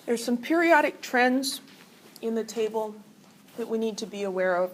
There's some periodic trends in the table that we need to be aware of.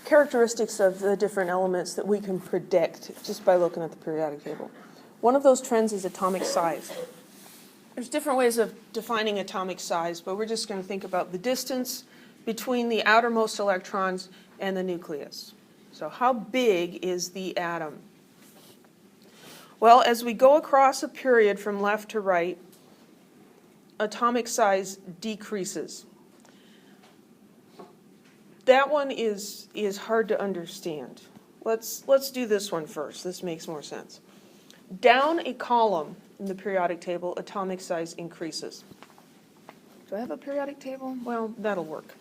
Characteristics of the different elements that we can predict just by looking at the periodic table. One of those trends is atomic size. There's different ways of defining atomic size, but we're just going to think about the distance between the outermost electrons and the nucleus. So how big is the atom? Well, as we go across a period from left to right, atomic size decreases. That one is hard to understand. Let's do this one first. This makes more sense. Down a column in the periodic table, atomic size increases. Do I have a periodic table? Well, that'll work.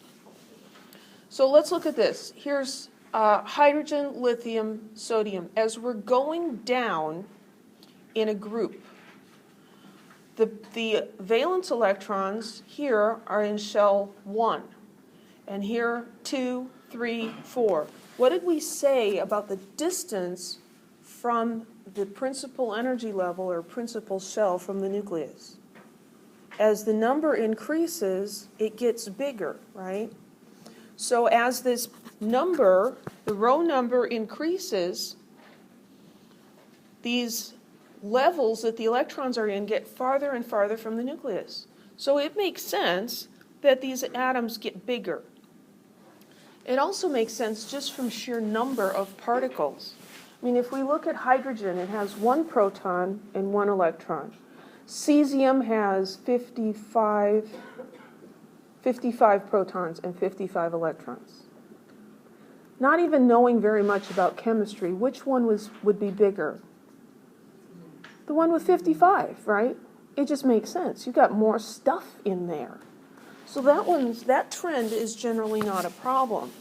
So let's look at this. Here's hydrogen, lithium, sodium. As we're going down in a group, the valence electrons here are in shell 1. And here, 2, 3, 4. What did we say about the distance from the principal energy level or principal shell from the nucleus? As the number increases, it gets bigger, right? So as this number, the row number increases, these levels that the electrons are in get farther and farther from the nucleus. So it makes sense that these atoms get bigger. It also makes sense just from sheer number of particles. I mean, if we look at hydrogen, it has 1 proton and 1 electron. Cesium has 55 protons and 55 electrons. Not even knowing very much about chemistry, which one would be bigger? The one with 55, right? It just makes sense. You've got more stuff in there. So that trend is generally not a problem.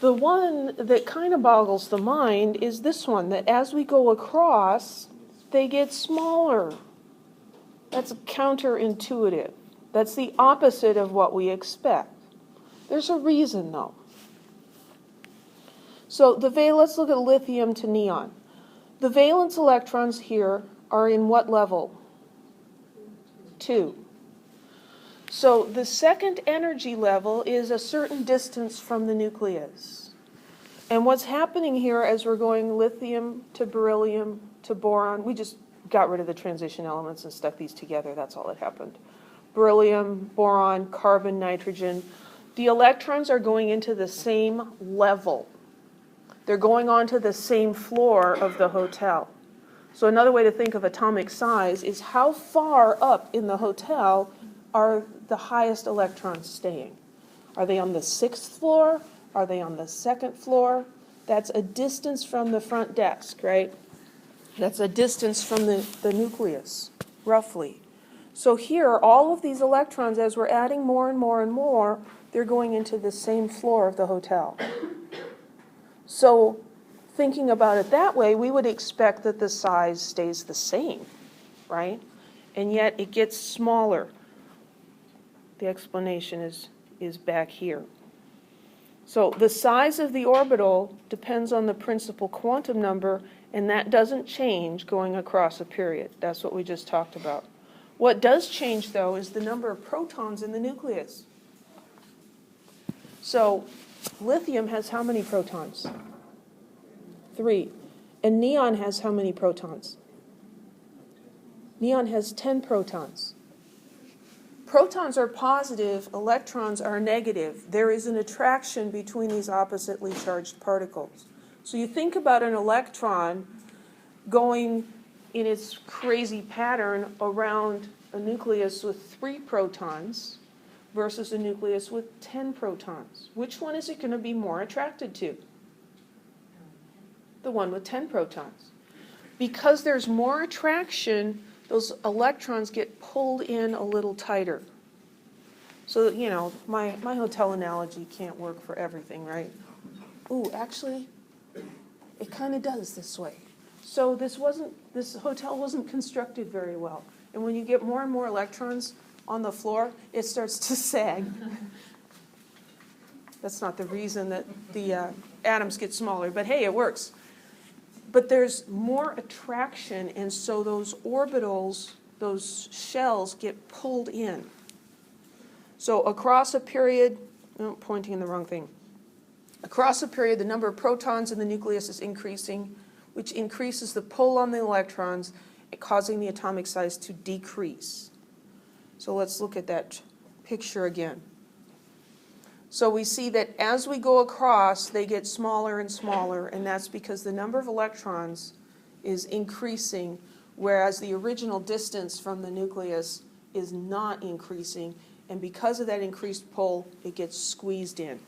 The one that kind of boggles the mind is this one, that as we go across, they get smaller. That's counterintuitive. That's the opposite of what we expect. There's a reason, though. So let's look at lithium to neon. The valence electrons here are in what level? 2. So the second energy level is a certain distance from the nucleus. And what's happening here as we're going lithium to beryllium to boron, we just got rid of the transition elements and stuck these together. That's all that happened. Beryllium, boron, carbon, nitrogen. The electrons are going into the same level. They're going onto the same floor of the hotel. So another way to think of atomic size is how far up in the hotel are the highest electrons staying? Are they on the 6th floor? Are they on the 2nd floor? That's a distance from the front desk, right? That's a distance from the nucleus, roughly. So here, all of these electrons, as we're adding more and more and more, they're going into the same floor of the hotel. So thinking about it that way, we would expect that the size stays the same, right? And yet it gets smaller. The explanation is back here. So the size of the orbital depends on the principal quantum number, and that doesn't change going across a period. That's what we just talked about. What does change, though, is the number of protons in the nucleus. So lithium has how many protons? 3. And neon has how many protons? Neon has 10 protons. Protons are positive, electrons are negative. There is an attraction between these oppositely charged particles. So you think about an electron going in its crazy pattern around a nucleus with 3 protons versus a nucleus with 10 protons. Which one is it going to be more attracted to? The one with 10 protons. Because there's more attraction, those electrons get pulled in a little tighter. So, you know, my hotel analogy can't work for everything, right? Ooh, actually, it kind of does this way. So this hotel wasn't constructed very well. And when you get more and more electrons on the floor, it starts to sag. That's not the reason that the atoms get smaller, but hey, it works. But there's more attraction, and so those orbitals those shells get pulled in. So across a period, oh, pointing in the wrong thing. Across a period, the number of protons in the nucleus is increasing, which increases the pull on the electrons, causing the atomic size to decrease. So let's look at that picture again. So we see that as we go across, they get smaller and smaller, and that's because the number of electrons is increasing, whereas the original distance from the nucleus is not increasing, and because of that increased pull, it gets squeezed in.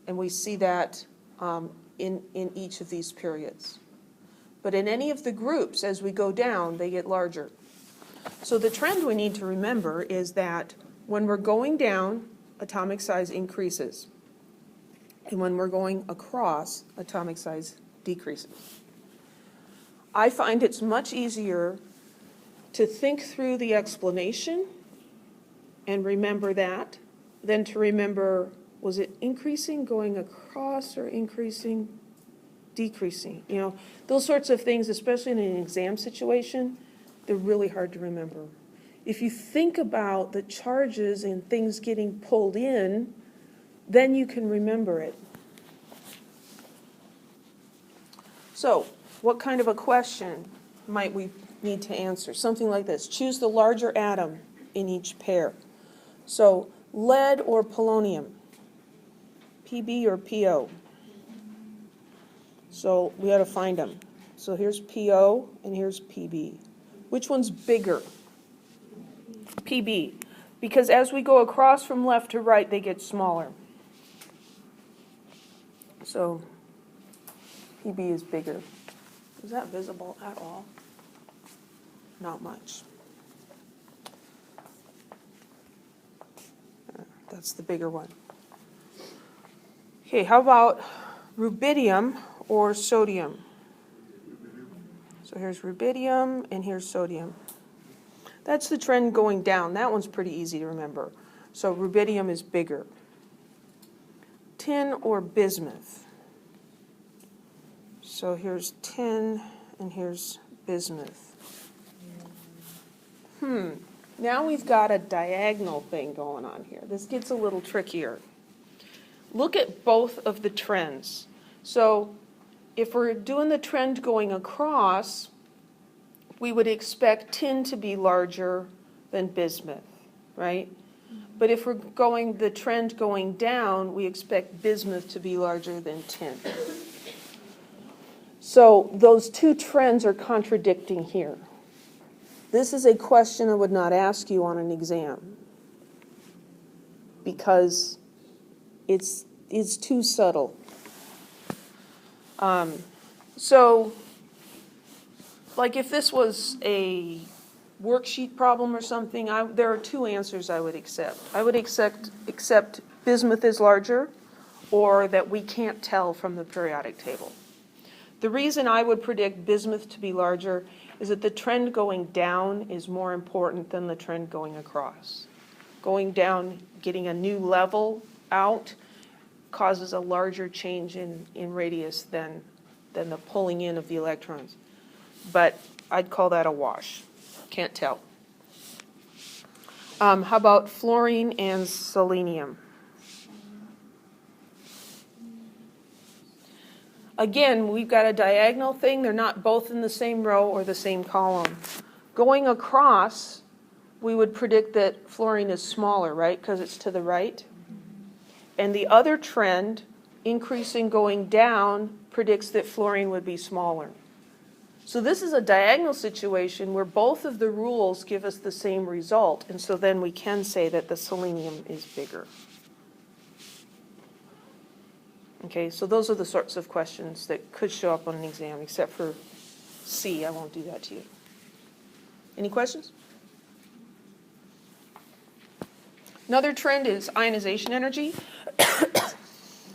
And we see that in each of these periods. But in any of the groups, as we go down, they get larger. So the trend we need to remember is that when we're going down, atomic size increases. And when we're going across, atomic size decreases. I find it's much easier to think through the explanation and remember that than to remember, was it increasing going across or increasing, decreasing? You know, those sorts of things, especially in an exam situation, they're really hard to remember. If you think about the charges and things getting pulled in, then you can remember it. So, what kind of a question might we need to answer? Something like this. Choose the larger atom in each pair. So, lead or polonium? PB or PO? So, we ought to find them. So, here's PO and here's PB. Which one's bigger? PB. Because as we go across from left to right, they get smaller. So, PB is bigger. Is that visible at all? Not much. That's the bigger one. Okay, how about rubidium or sodium? So here's rubidium and here's sodium. That's the trend going down. That one's pretty easy to remember. So rubidium is bigger. Tin or bismuth? So here's tin and here's bismuth. Now we've got a diagonal thing going on here. This gets a little trickier. Look at both of the trends. So if we're doing the trend going across, we would expect tin to be larger than bismuth, right? But if we're going the trend going down, we expect bismuth to be larger than tin. So those two trends are contradicting here. This is a question I would not ask you on an exam because it's too subtle. So, like if this was a worksheet problem or something, there are two answers I would accept. I would accept bismuth is larger, or that we can't tell from the periodic table. The reason I would predict bismuth to be larger is that the trend going down is more important than the trend going across. Going down, getting a new level out, causes a larger change in radius than the pulling in of the electrons. But I'd call that a wash. Can't tell. How about fluorine and selenium? Again, we've got a diagonal thing. They're not both in the same row or the same column. Going across, we would predict that fluorine is smaller, right? Because it's to the right. And the other trend, increasing going down, predicts that fluorine would be smaller. So this is a diagonal situation where both of the rules give us the same result. And so then we can say that the selenium is bigger. Okay, so those are the sorts of questions that could show up on an exam, except for C. I won't do that to you. Any questions? Another trend is ionization energy.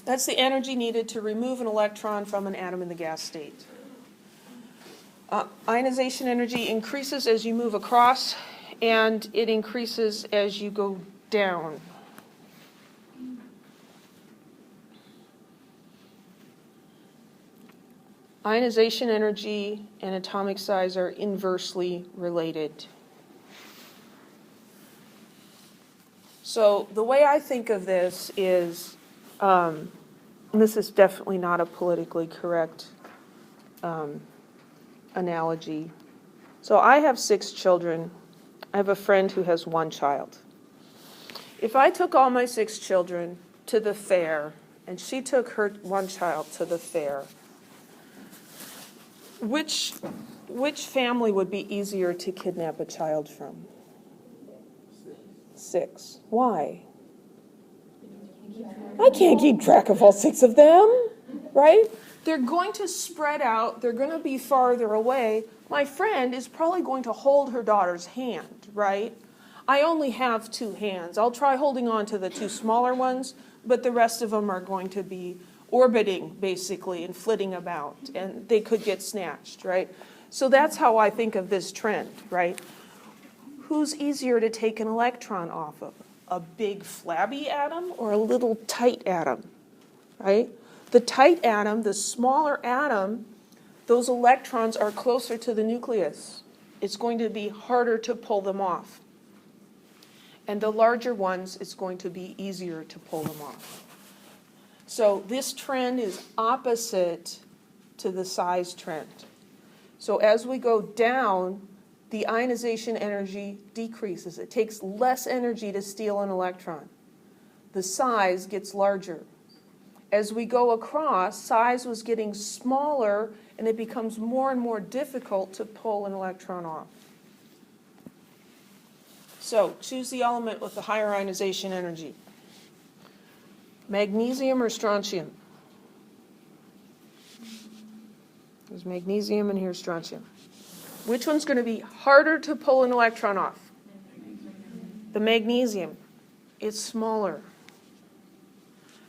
That's the energy needed to remove an electron from an atom in the gas state. Ionization energy increases as you move across, and it increases as you go down. Ionization energy and atomic size are inversely related. So the way I think of this is, and this is definitely not a politically correct analogy. So I have 6 children. I have a friend who has 1 child. If I took all my 6 children to the fair, and she took her 1 child to the fair, which family would be easier to kidnap a child from? 6. Why? I can't keep track of all 6 of them, right? They're going to spread out. They're going to be farther away. My friend is probably going to hold her daughter's hand, right? I only have 2 hands. I'll try holding on to the 2 smaller ones, but the rest of them are going to be orbiting, basically, and flitting about, and they could get snatched, right? So that's how I think of this trend, right? Who's easier to take an electron off of? A big flabby atom or a little tight atom, right? The tight atom, the smaller atom, those electrons are closer to the nucleus. It's going to be harder to pull them off. And the larger ones, it's going to be easier to pull them off. So this trend is opposite to the size trend. So as we go down, the ionization energy decreases. It takes less energy to steal an electron. The size gets larger. As we go across, size was getting smaller, and it becomes more and more difficult to pull an electron off. So choose the element with the higher ionization energy. Magnesium or strontium? There's magnesium and here's strontium. Which one's going to be harder to pull an electron off? The magnesium. It's smaller.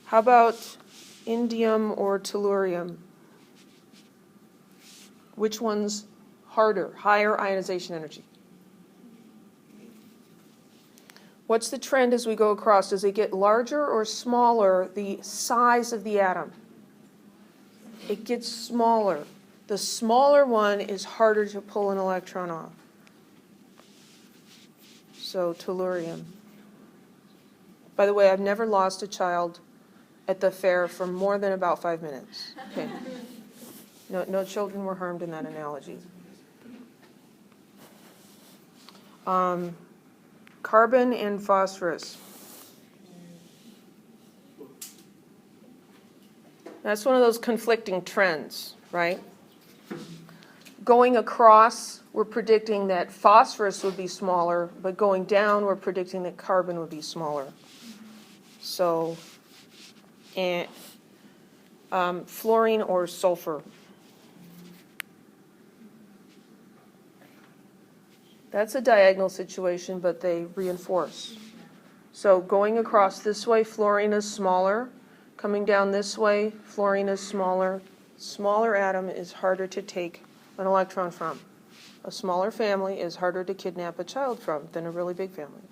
How about indium or tellurium? Which one's harder, higher ionization energy? What's the trend as we go across? Does it get larger or smaller, the size of the atom? It gets smaller. The smaller one is harder to pull an electron off. So tellurium. By the way, I've never lost a child at the fair for more than about 5 minutes. Okay. No children were harmed in that analogy. Carbon and phosphorus. That's one of those conflicting trends, right? Going across, we're predicting that phosphorus would be smaller, but going down, we're predicting that carbon would be smaller. So, fluorine or sulfur. That's a diagonal situation, but they reinforce. So going across this way, fluorine is smaller. Coming down this way, fluorine is smaller. Smaller atom is harder to take an electron from. A smaller family is harder to kidnap a child from than a really big family.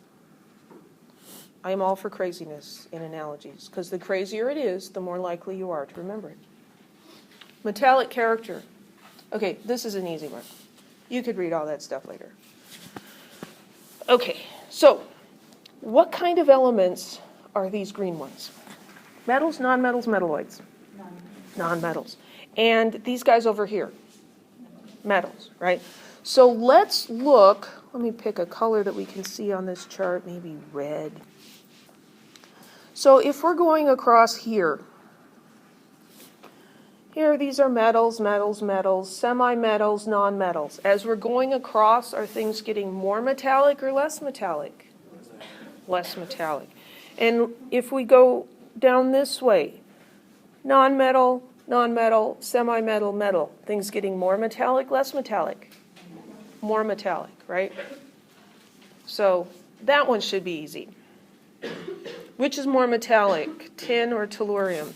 I am all for craziness in analogies, because the crazier it is, the more likely you are to remember it. Metallic character. Okay, this is an easy one. You could read all that stuff later. Okay, so what kind of elements are these green ones? Metals, nonmetals, metalloids? Non-metals. And these guys over here? Metals, right? So let's look, let me pick a color that we can see on this chart, maybe red. So if we're going across here, these are metals, semi-metals, non-metals. As we're going across, are things getting more metallic or less metallic? Less metallic. And if we go down this way, non-metal, semi-metal, metal, things getting more metallic, less metallic? More metallic, right? So that one should be easy. Which is more metallic, tin or tellurium?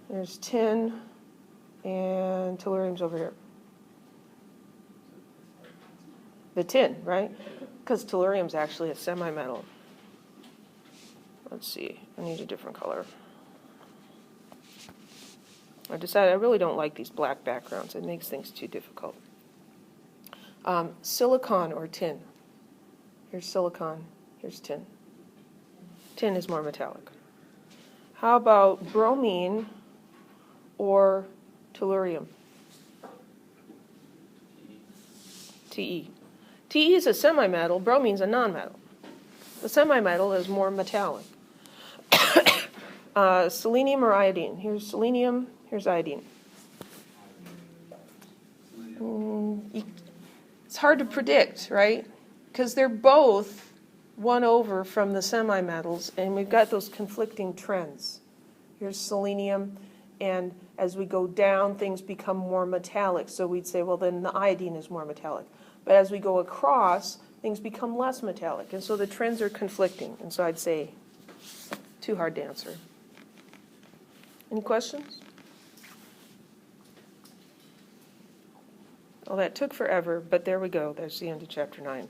There's tin, and tellurium's over here. The tin, right? Because tellurium's actually a semi-metal. Let's see, I need a different color. I decided I really don't like these black backgrounds. It makes things too difficult. Silicon or tin. Here's silicon, here's tin. Tin is more metallic. How about bromine or tellurium? Te. Te is a semimetal, bromine's a nonmetal. The semimetal is more metallic. Selenium or iodine? Here's selenium, here's iodine. It's hard to predict, right? Because they're both 1 over from the semimetals, and we've got those conflicting trends. Here's selenium, and as we go down, things become more metallic. So we'd say, well, then the iodine is more metallic. But as we go across, things become less metallic. And so the trends are conflicting. And so I'd say too hard to answer. Any questions? Well, that took forever, but there we go. That's the end of chapter 9.